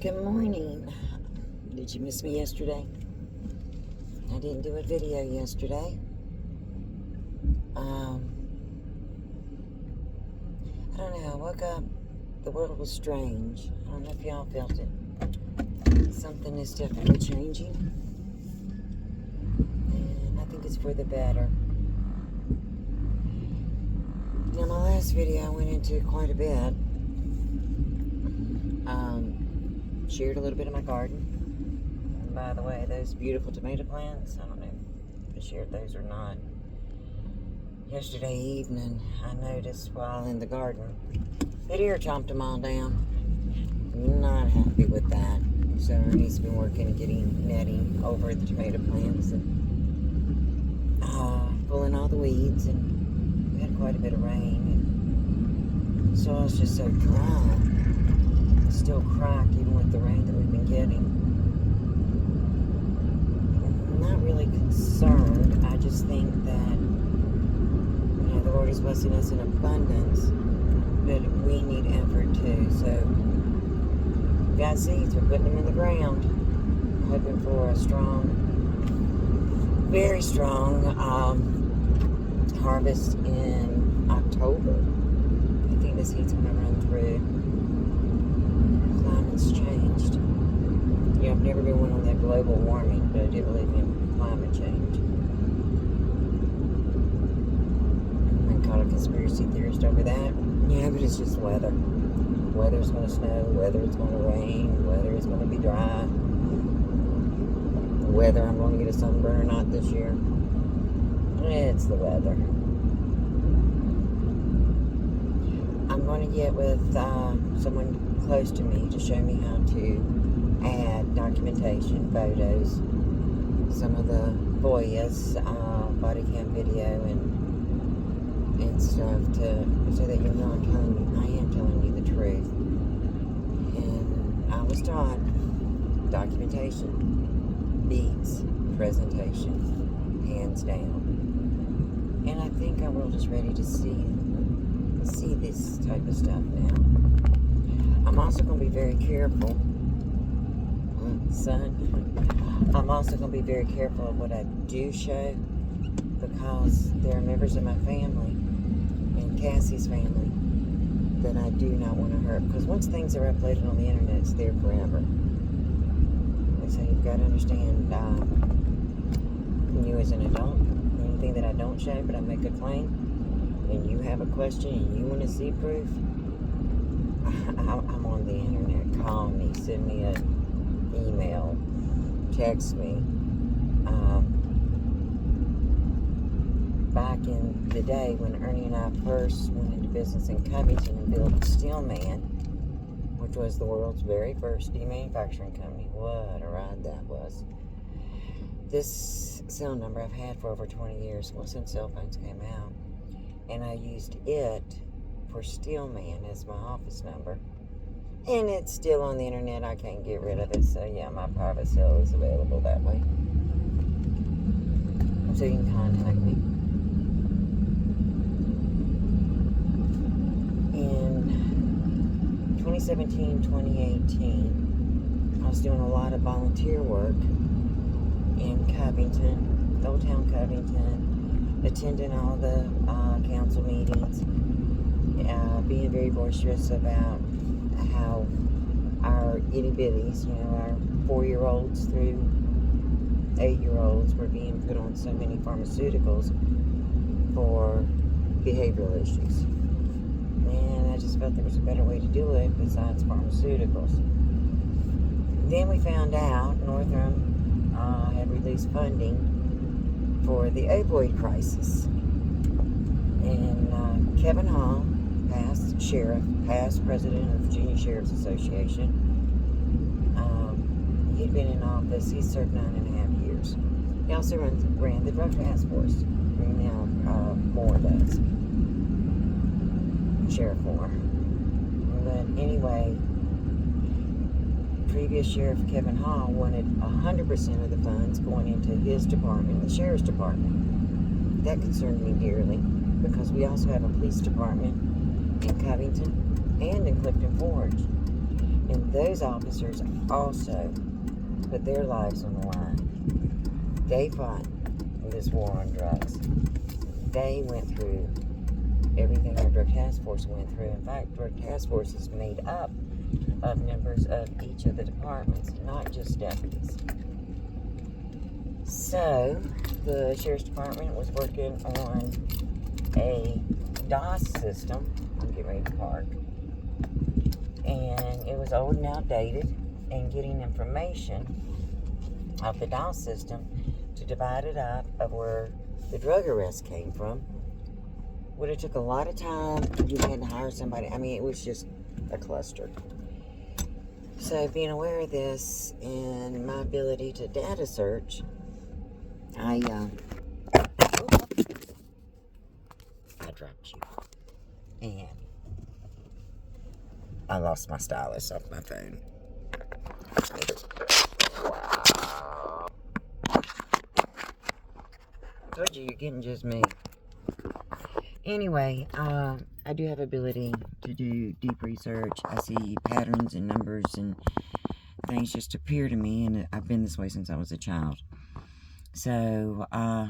Good morning. Did you miss me yesterday? I didn't do a video yesterday. I don't know. I woke up. The world was strange. I don't know if y'all felt it. Something is definitely changing. And I think it's for the better. Now, my last video I went into quite a bit. Shared a little bit of my garden. And by the way, those beautiful tomato plants, I don't know if I shared those or not. Yesterday evening, I noticed while in the garden, the deer chomped them all down. Not happy with that. So Ernie's been working and getting netting over the tomato plants and pulling all the weeds, and we had quite a bit of rain. And so it's just so dry. Still cracked even with the rain that we've been getting. I'm not really concerned. I just think that the Lord is blessing us in abundance, but we need effort too. So we've got seeds, we're putting them in the ground, hoping for a strong, very strong harvest in October. I think the seeds going to run through. Climate's changed. I've never been one on that global warming, but I do believe in climate change. I'm called a conspiracy theorist over that. Yeah, but it's just weather. Whether it's going to snow, whether it's going to rain, whether it's going to be dry, whether I'm going to get a sunburn or not this year. It's the weather. I'm going to get with someone close to me to show me how to add documentation, photos, some of the FOIAs, body cam video, and stuff, so that you know I am telling you the truth. And I was taught documentation beats presentation, hands down. And I think our world is ready to see this type of stuff now. I'm also going to be very careful, son. I'm also going to be very careful of what I do show, because there are members of my family and Cassie's family that I do not want to hurt. Because once things are uploaded on the internet, it's there forever. And so you've got to understand, you as an adult, anything that I don't show but I make a claim, and you have a question and you want to see proof, I'm on the internet. Call me, send me an email, text me. Back in the day when Ernie and I first went into business in Covington and built Steelman, which was the world's very first demanufacturing company. What a ride that was. This cell number I've had for over 20 years, well, since cell phones came out. And I used it for Steelman as my office number. And it's still on the internet. I can't get rid of it. So, yeah, my private cell is available that way. So you can contact me. In 2017, 2018, I was doing a lot of volunteer work in Covington, Old Town Covington, attending all the council meetings, being very boisterous about how our itty-bitties, our 4-year-olds through 8-year-olds were being put on so many pharmaceuticals for behavioral issues. And I just felt there was a better way to do it besides pharmaceuticals. Then we found out Northam had released funding for the opioid crisis. And Kevin Hall, past sheriff, past president of the Virginia Sheriff's Association, he'd been in office. He served 9.5 years. He also ran the drug task force. Now Moore does. Sheriff Moore. But anyway, previous Sheriff Kevin Hall wanted 100% of the funds going into his department, the Sheriff's Department. That concerned me dearly, because we also have a police department in Covington and in Clifton Forge. And those officers also put their lives on the line. They fought this war on drugs. They went through everything our drug task force went through. In fact, drug task force is made up of members of each of the departments, not just deputies. So, the Sheriff's Department was working on a DOS system. I'm getting ready to park. And it was old and outdated, and getting information of the DOS system to divide it up of where the drug arrest came from would have took a lot of time. You had to hire somebody. I mean, it was just a cluster. So being aware of this and my ability to data search, I dropped you. And I lost my stylus off my phone. Wow. Told you, you're getting just me. Anyway, I do have ability to do deep research. I see patterns and numbers and things just appear to me, and I've been this way since I was a child. So, I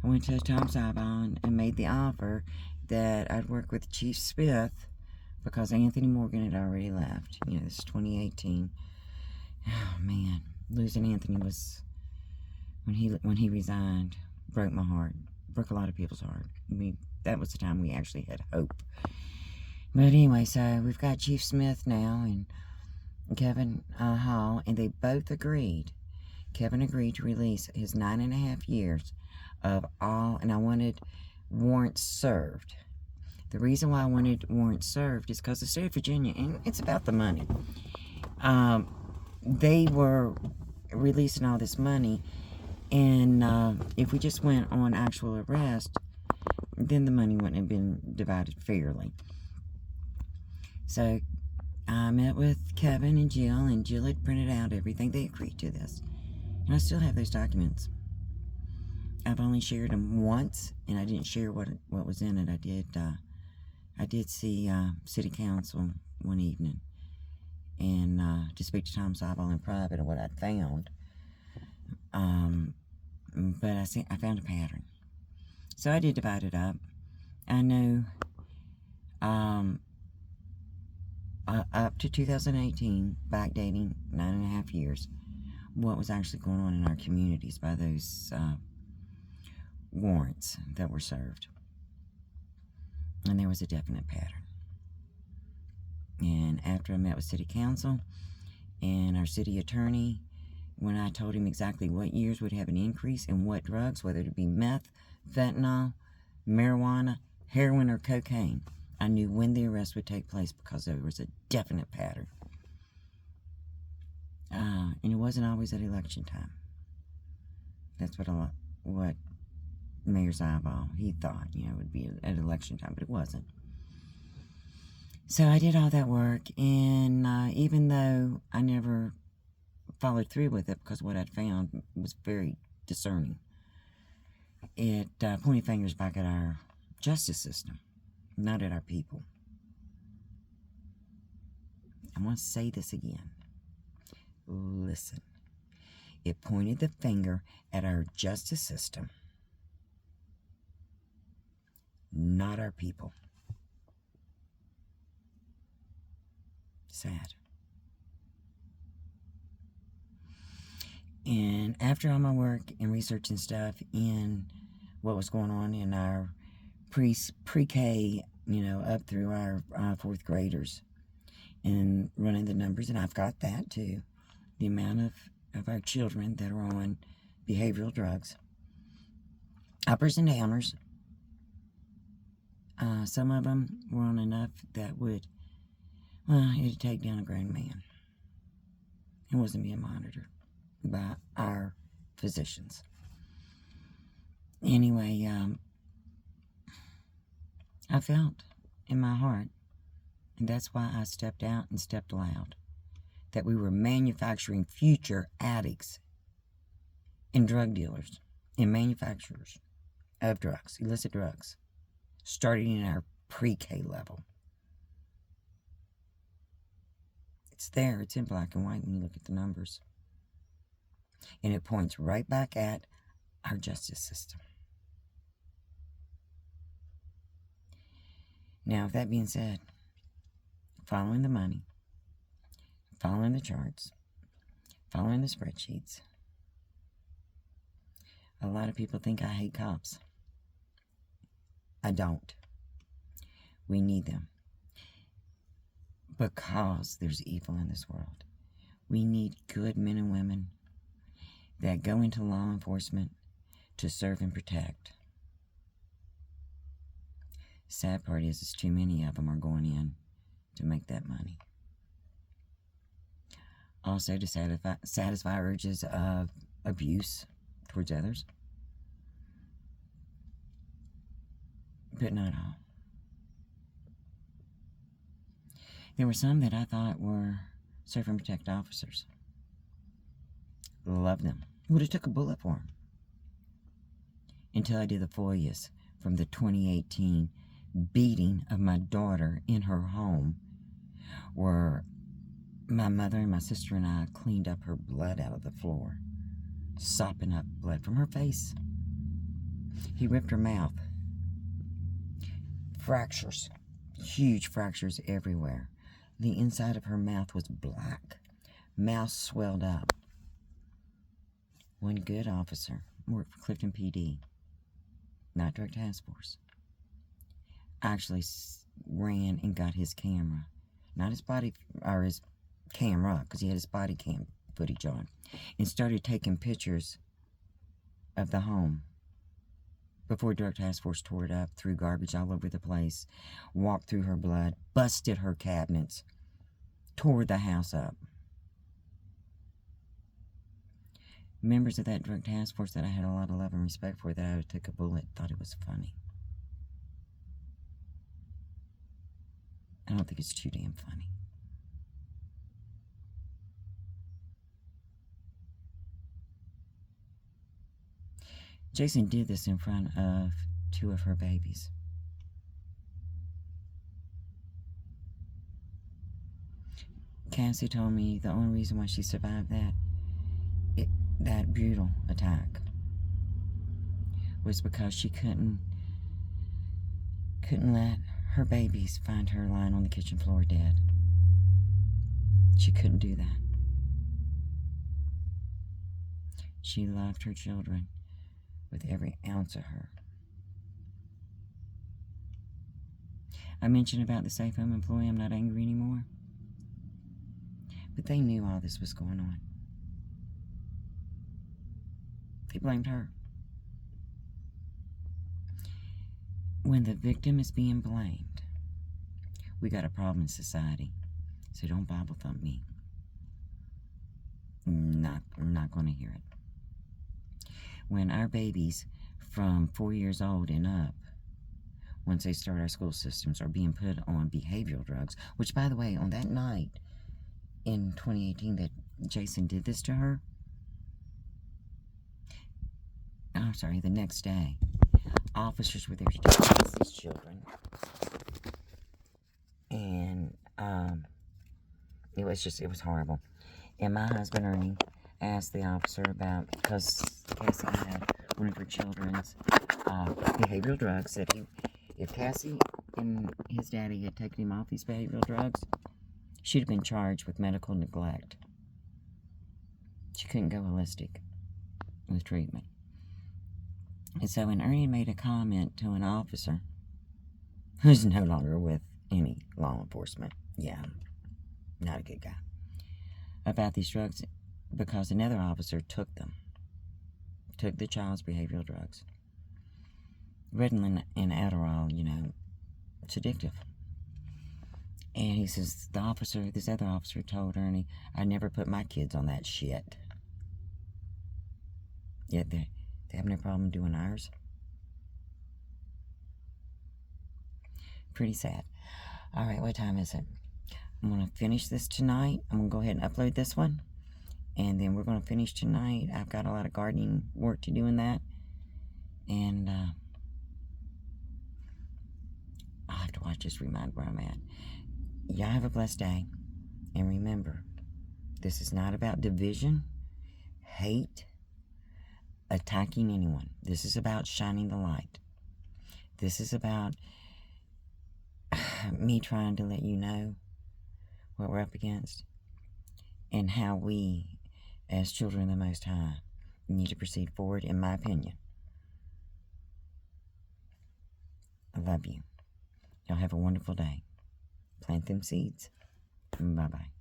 went to Tom Sabon and made the offer that I'd work with Chief Smith because Anthony Morgan had already left. You know, this is 2018. Oh, man. Losing Anthony was, when he resigned, broke my heart. Broke a lot of people's heart. I mean, that was the time we actually had hope. But anyway, so we've got Chief Smith now and Kevin Hall, and they both agreed. Kevin agreed to release his 9.5 years of all, and I wanted warrants served. The reason why I wanted warrants served is because the state of Virginia, and it's about the money, they were releasing all this money, and if we just went on actual arrest, then the money wouldn't have been divided fairly. So I met with Kevin and Jill had printed out everything. They agreed to this, and I still have those documents. I've only shared them once, and I didn't share what was in it. I did see City Council one evening, and to speak to Tom Sabal in private of what I'd found. But I found a pattern. So I did divide it up. I know up to 2018, backdating 9.5 years, what was actually going on in our communities by those warrants that were served. And there was a definite pattern. And after I met with City Council and our city attorney, when I told him exactly what years would have an increase in what drugs, whether it be meth, fentanyl, marijuana, heroin, or cocaine, I knew when the arrest would take place because there was a definite pattern. And it wasn't always at election time. That's what Mayor Zabal, he thought, it would be at election time, but it wasn't. So I did all that work, and even though I never followed through with it because what I'd found was very discerning, it pointed fingers back at our justice system, not at our people. I want to say this again. Listen. It pointed the finger at our justice system, not our people. Sad. And after all my work and research and stuff in what was going on in our pre-K, up through our 4th graders, and running the numbers, and I've got that too, the amount of our children that are on behavioral drugs, uppers and downers. Some of them were on enough that it'd take down a grown man. It wasn't being monitored by our physicians. Anyway, I felt in my heart, and that's why I stepped out and stepped loud, that we were manufacturing future addicts and drug dealers and manufacturers of drugs, illicit drugs, starting in our pre-K level. It's there. It's in black and white when you look at the numbers. And it points right back at our justice system. Now, with that being said, following the money, following the charts, following the spreadsheets, a lot of people think I hate cops. I don't. We need them. Because there's evil in this world. We need good men and women that go into law enforcement to serve and protect. Sad part is too many of them are going in to make that money. Also to satisfy urges of abuse towards others. But not all. There were some that I thought were serve and protect officers. Love them. Would have took a bullet for them. Until I did the FOIAs from the 2018 beating of my daughter in her home, where my mother and my sister and I cleaned up her blood out of the floor, sopping up blood from her face. He ripped her mouth. Fractures. Huge fractures everywhere. The inside of her mouth was black. Mouth swelled up. One good officer worked for Clifton PD, not Drug Task Force, actually ran and got his camera. Not his body, or his camera, because he had his body cam footage on, and started taking pictures of the home before Drug Task Force tore it up, threw garbage all over the place, walked through her blood, busted her cabinets, tore the house up. Members of that Drug Task Force that I had a lot of love and respect for, that I took a bullet, thought it was funny. I don't think it's too damn funny. Jason did this in front of 2 of her babies. Cassie told me the only reason why she survived that brutal attack was because she couldn't let her babies find her lying on the kitchen floor dead. She couldn't do that. She loved her children with every ounce of her. I mentioned about the safe home employee, I'm not angry anymore. But they knew all this was going on. They blamed her. When the victim is being blamed, we got a problem in society. So don't Bible thump me. I'm not going to hear it. When our babies from 4 years old and up, once they start our school systems, are being put on behavioral drugs, which, by the way, on that night in 2018 that Jason did this to her, the next day, officers were there to test these children. And it was horrible. And my husband, Ernie, asked the officer about, because Cassie had one of her children's behavioral drugs, that if Cassie and his daddy had taken him off these behavioral drugs, she'd have been charged with medical neglect. She couldn't go holistic with treatment. And so when Ernie made a comment to an officer who's no longer with any law enforcement, not a good guy, about these drugs, because another officer took the child's behavioral drugs. Ritalin and Adderall, it's addictive. And he says, this other officer told Ernie, I never put my kids on that shit. Yet they have no problem doing ours. Pretty sad. All right, what time is it? I'm going to finish this tonight. I'm going to go ahead and upload this one. And then we're going to finish tonight. I've got a lot of gardening work to do in that. And I'll have to watch this, remind where I'm at. Y'all have a blessed day. And remember, this is not about division, hate, attacking anyone. This is about shining the light. This is about me trying to let you know what we're up against and how we, as children of the Most High, need to proceed forward, in my opinion. I love you. Y'all have a wonderful day. Plant them seeds. Bye-bye.